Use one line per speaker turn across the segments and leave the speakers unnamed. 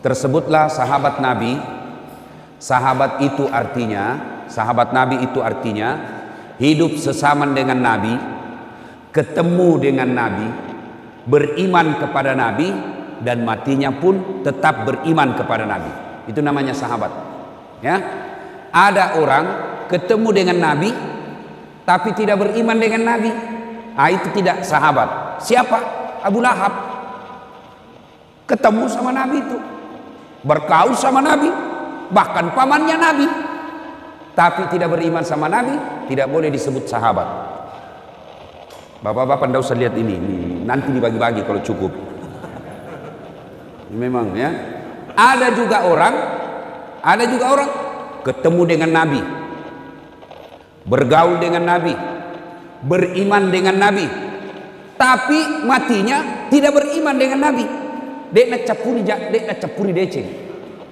Tersebutlah sahabat Nabi. Sahabat Nabi itu artinya hidup sesama dengan Nabi, ketemu dengan Nabi, beriman kepada Nabi, dan matinya pun tetap beriman kepada Nabi. Itu namanya sahabat. Ya, ada orang ketemu dengan Nabi tapi tidak beriman dengan Nabi. Itu tidak sahabat. Siapa? Abu Lahab. Ketemu sama Nabi itu, bergaul sama Nabi, bahkan pamannya Nabi, tapi tidak beriman sama Nabi, tidak boleh disebut sahabat. Bapak-bapak tidak usah lihat ini, nanti dibagi-bagi kalau cukup. Memang ya. Ada juga orang ketemu dengan Nabi, bergaul dengan Nabi, beriman dengan Nabi, tapi matinya tidak beriman dengan Nabi. Dek nak capuri deceng,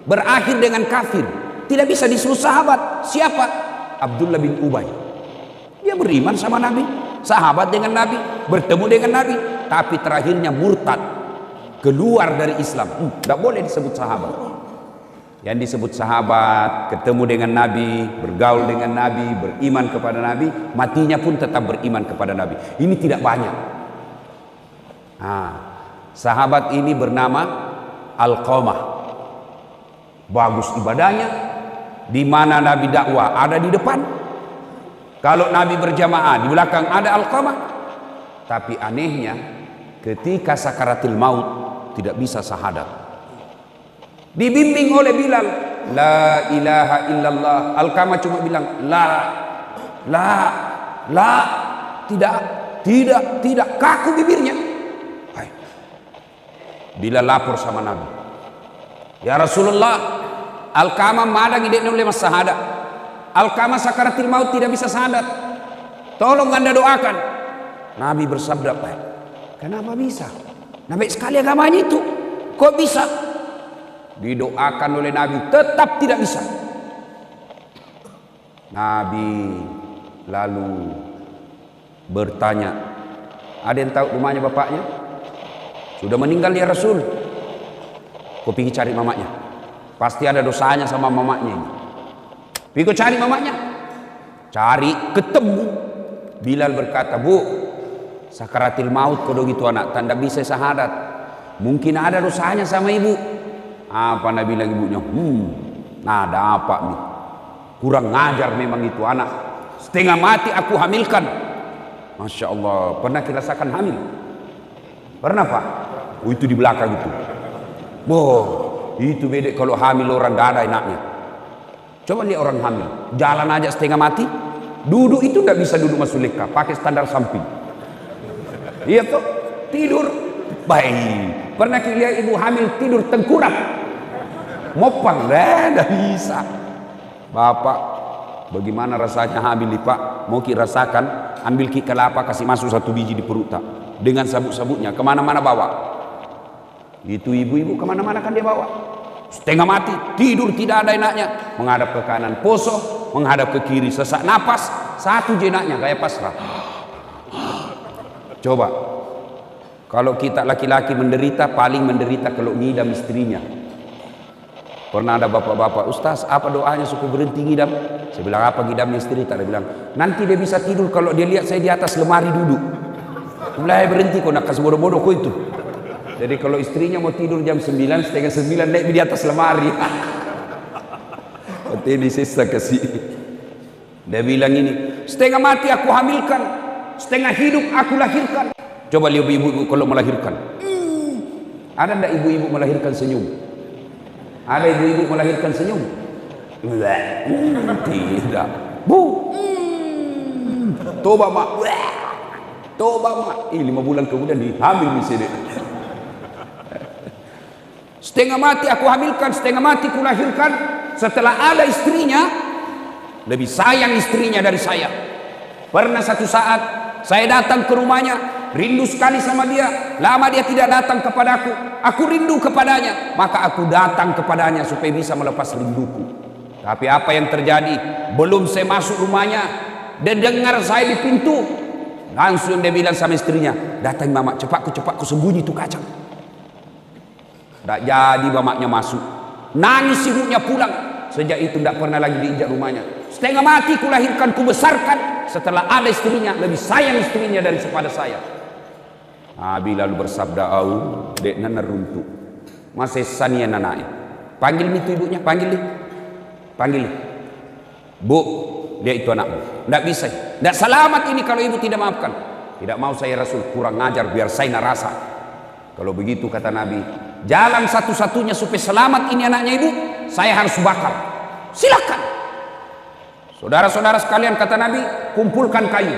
berakhir dengan kafir, tidak bisa disebut sahabat. Siapa? Abdullah bin Ubay. Dia beriman sama Nabi, sahabat dengan Nabi, bertemu dengan Nabi, tapi terakhirnya murtad, keluar dari Islam. Tidak boleh disebut sahabat. Yang disebut sahabat ketemu dengan Nabi, bergaul dengan Nabi, beriman kepada Nabi, matinya pun tetap beriman kepada Nabi. Ini tidak banyak. Sahabat ini bernama Alqamah. Bagus ibadahnya. Di mana Nabi dakwah ada di depan, kalau Nabi berjamaah di belakang ada Alqamah. Tapi anehnya ketika sakaratil maut tidak bisa syahadat. Dibimbing oleh Bilal, la ilaha illallah. Alqamah cuma bilang la, tidak, kaku bibirnya. Bilal lapor sama Nabi, ya Rasulullah, Alqamah madang ideknya oleh mas syahadat. Alqamah sakaratil maut tidak bisa syahadat, tolong Anda doakan. Nabi bersabda, kenapa bisa? Nabi sekali agamanya itu, kok bisa? Didoakan oleh Nabi, tetap tidak bisa. Nabi lalu bertanya, ada yang tahu rumahnya bapaknya? Sudah meninggal ya Rasul. Kau pergi cari mamanya, pasti ada dosanya sama mamanya ini. Pergi kau cari mamanya, cari, ketemu. Bilal berkata, Bu, sakaratil maut kodo gitu anak, tanda bisa syahadat, mungkin ada dosanya sama ibu. Apa Nabi bilang ibunya? Ada apa nih? Kurang ngajar memang itu anak. Setengah mati aku hamilkan. Masya Allah, pernah dirasakan hamil? Pernah Pak? Itu di belakang itu. Itu beda kalau hamil orang gak ada enaknya. Coba lihat orang hamil, jalan aja setengah mati, duduk itu gak bisa duduk masuk leka, pakai standar samping. Iya tuh, tidur baik. Pernah lihat ibu hamil tidur tengkurap, mopang, gak bisa. Bapak, bagaimana rasanya hamil Pak? Mau rasakan, ambil kelapa, kasih masuk 1 biji di perut tak, dengan sabuk-sabuknya, kemana-mana bawa. Itu ibu-ibu kemana-mana kan dia bawa. Setengah mati, tidur tidak ada enaknya, menghadap ke kanan poso, menghadap ke kiri sesak napas, 1 jenaknya kayak pasrah. Coba kalau kita laki-laki menderita, paling menderita kalau ngidam istrinya. Pernah ada bapak-bapak, Ustaz apa doanya supaya berhenti ngidam? Saya bilang, apa ngidamnya istri? Dia bilang, nanti dia bisa tidur kalau dia lihat saya di atas lemari duduk. Mulai berhenti kok, nak kasih bodoh-bodoh kok itu. Jadi kalau istrinya mau tidur jam 9, setengah 9 naik di atas lemari. Nanti disisa kasih. Dia bilang ini, setengah mati aku hamilkan, setengah hidup aku lahirkan. Coba lihat ibu-ibu kalau melahirkan. Ada enggak ibu-ibu melahirkan senyum? Ada ibu-ibu melahirkan senyum? Tidak. Bu. Toba mak. Toba mak. 5 bulan kemudian dihamil di sini. Setengah mati aku hamilkan, setengah mati ku lahirkan. Setelah ada istrinya, lebih sayang istrinya dari saya. Pernah satu saat saya datang ke rumahnya, rindu sekali sama dia. Lama dia tidak datang kepadaku, aku rindu kepadanya, maka aku datang kepadanya supaya bisa melepas rinduku. Tapi apa yang terjadi? Belum saya masuk rumahnya, dia dengar saya di pintu, langsung dia bilang sama istrinya, datang mama, cepat ku sembunyi itu kacang. Tak jadi mamaknya masuk. Nangis ibunya pulang. Sejak itu tidak pernah lagi diinjak rumahnya. Setengah mati kulahirkan, kubesarkan. Setelah ada istrinya, lebih sayang istrinya daripada saya. Nabi lalu bersabda, "Au, dek nana runtuh. Masih sania nanai." Panggil itu ibunya, panggil dia. Panggil dia. Bu, dia itu anakmu. Tidak bisa. Tidak selamat ini kalau ibu tidak maafkan. Tidak mau saya Rasul, kurang ngajar biar saya narasa. Kalau begitu kata Nabi, jalan satu-satunya supaya selamat ini anaknya ibu, saya harus bakar. Silakan. Saudara-saudara sekalian, kata Nabi, kumpulkan kayu.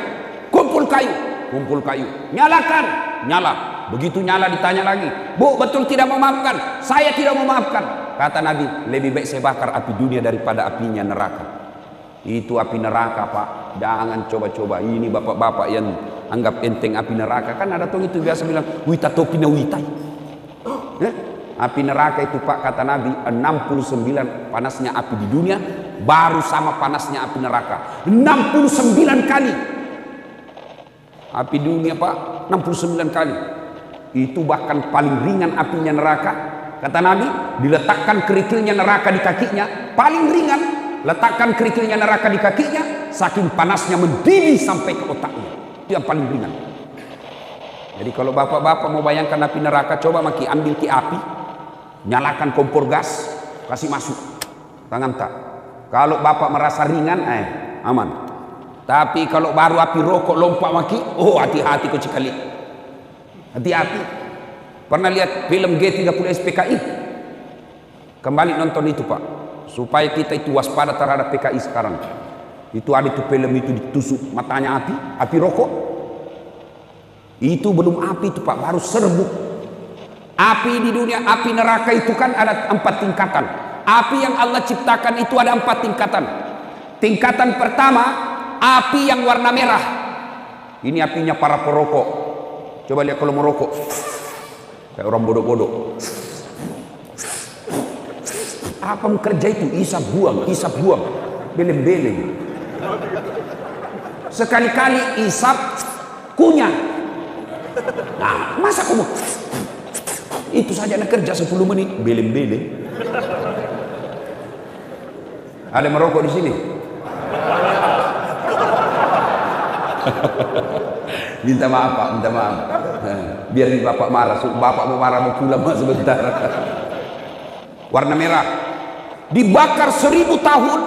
Kumpul kayu. Kumpul kayu. Nyalakan. Nyala. Begitu nyala ditanya lagi, "Bu, betul tidak mau maafkan?" "Saya tidak mau maafkan." Kata Nabi, "Lebih baik saya bakar api dunia daripada apinya neraka." Itu api neraka, Pak. Jangan coba-coba. Ini bapak-bapak yang anggap enteng api neraka. Kan ada tuh itu biasa bilang, "Wita topina witai." Api neraka itu, Pak, kata Nabi, 69 panasnya api di dunia baru sama panasnya api neraka. 69 kali. Api dunia, Pak, 69 kali. Itu bahkan paling ringan apinya neraka. Kata Nabi, diletakkan kerikilnya neraka di kakinya, paling ringan. Letakkan kerikilnya neraka di kakinya, saking panasnya mendidih sampai ke otaknya. Itu yang paling ringan. Jadi kalau bapak-bapak mau bayangkan api neraka, coba maki ambil ki api, nyalakan kompor gas, kasih masuk tangan tak. Kalau bapak merasa ringan, aman. Tapi kalau baru api rokok lompat maki, oh hati-hati kau sekali. Hati-hati. Pernah lihat film G30 SPKI? Kembali nonton itu, Pak, supaya kita itu waspada terhadap PKI sekarang. Itu ada itu film itu ditusuk matanya api rokok. Itu belum api itu, Pak, baru serbuk. Api di dunia, api neraka itu kan ada 4 tingkatan. Api yang Allah ciptakan itu ada 4 tingkatan. Tingkatan pertama, api yang warna merah. Ini apinya para perokok. Coba lihat kalau merokok, kayak orang bodoh-bodoh. Apa mau kerja itu? Isap buang, beleng-beleng. Sekali-kali isap, kunyah. Nah, masa kamu itu saja nak kerja 10 menit, beleng-beleng. Ada merokok di sini? Minta maaf, Pak, minta maaf. Biar bapak marah, bapak mau marah mau pulang sebentar. Warna merah dibakar 1000 tahun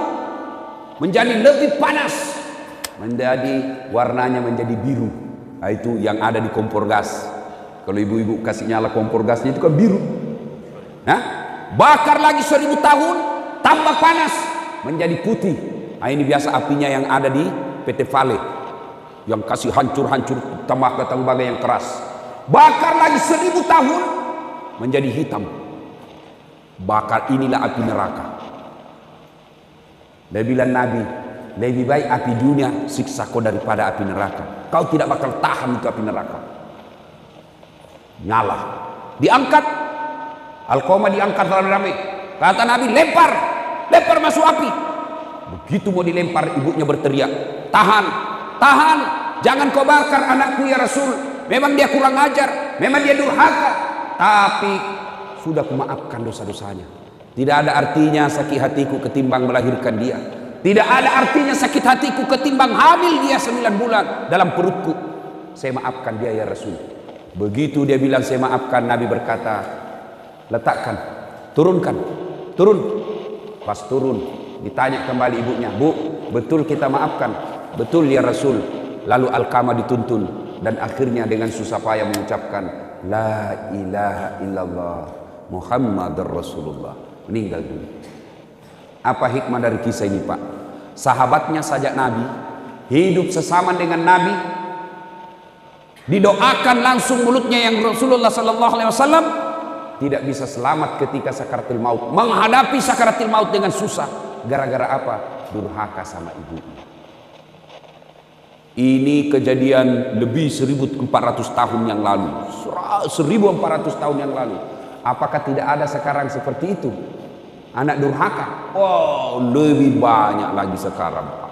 menjadi lebih panas, menjadi warnanya menjadi biru. Nah, itu yang ada di kompor gas. Kalau ibu-ibu kasih nyala kompor gasnya itu kan biru. Nah, bakar lagi 1000 tahun tambah panas menjadi putih. Nah, ini biasa apinya yang ada di PT Vale, yang kasih hancur-hancur tambah tembaga yang keras. Bakar lagi 1000 tahun menjadi hitam. Bakar, inilah api neraka. Dan bilang Nabi, lebih baik api dunia siksa kau daripada api neraka. Kau tidak bakal tahan itu api neraka. Nyala, diangkat, Al-Qamah diangkat ramai-ramai. Kata Nabi, lempar masuk api. Begitu mau dilempar, ibunya berteriak, tahan, jangan kau bakar anakku ya Rasul. Memang dia kurang ajar, memang dia durhaka, tapi sudah kumaafkan dosa-dosanya. Tidak ada artinya sakit hatiku ketimbang melahirkan dia. Tidak ada artinya sakit hatiku ketimbang hamil dia 9 bulan dalam perutku. Saya maafkan dia ya Rasul. Begitu dia bilang saya maafkan, Nabi berkata, letakkan, turun. Pas turun, ditanya kembali ibunya, "Bu, betul kita maafkan?" "Betul ya Rasul." Lalu Al-Qamah dituntun dan akhirnya dengan susah payah mengucapkan la ilaha illallah Muhammadur Rasulullah, meninggal dunia. Apa hikmah dari kisah ini, Pak? Sahabatnya saja Nabi, hidup sesama dengan Nabi, didoakan langsung mulutnya yang Rasulullah sallallahu alaihi wasallam tidak bisa selamat ketika sakaratul maut, menghadapi sakaratul maut dengan susah. Gara-gara apa? Durhaka sama ibunya. Ini kejadian lebih 1400 tahun yang lalu. 1400 tahun yang lalu. Apakah tidak ada sekarang seperti itu? Anak durhaka? Oh, lebih banyak lagi sekarang, Pak.